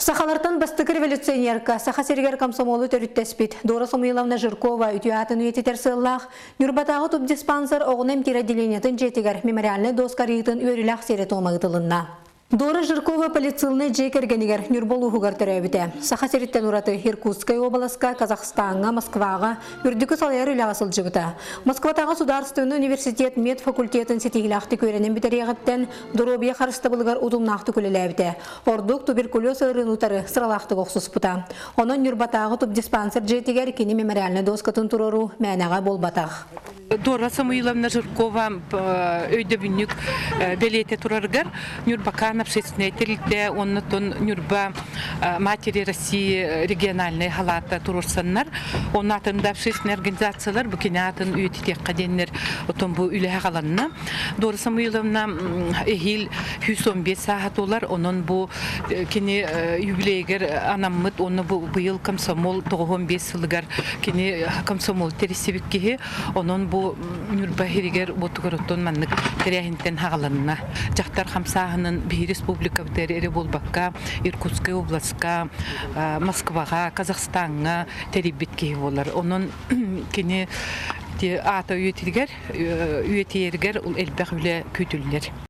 Сахалартан бастыкы революционерка, Саха Сергер комсомолу төрүттеспит. Дора Самуиловна Жиркова үтүатын үетитер сыллах, Нюрбатағы туп диспансер оғынем тиротделениятын жетігер мемориальный доскарыйтын үйрілақ серет омағытылынна. Дора Жиркова полицилны жекергенігер Нюрбол ухугар төрәбіте. Саха Сереттен ураты Иркутская обласка, Казахстанға, Москваға үрдікі салайыр үлағасыл жыбыта. Москватағы Сударственный университет медфакультетін сетигілақты көренен бітерегіттен Доробия қарыстабылығар удумнақты көлеләбіте. Ордук туберкулез ырынутары сыралақты қоқсус бұта. Оның Нюрбатағы туп диспансер жетігер кені мемориальный доскатын тұрору мәнаға болбатақ. Дора Самуиловна Жиркова өйді бүнік белете тұрарғар Нюрбака общественное терилте, он Нюрба матери России региональной халата турурсаннар, он атында общественные организациялар букинатын үйтетек каденнер отон бу үле галанна. Дора Самуиловна эхил 115 саат олар, онон бу кини юбилейгер анаммыт, оны бу быйыл комсомол 95 сылыгар кини комсомол тересибикки, онон бу Нюрба хиригер ботугаротон маннык теряхинтен хагаланна. Жактар хамсахынын бир республика бітері болбаққа, Иркутская областқа, Москваға, Казахстанға теребітке болар. Оның кені ата үйетергер, ол әлбәқ үлі көтілдер.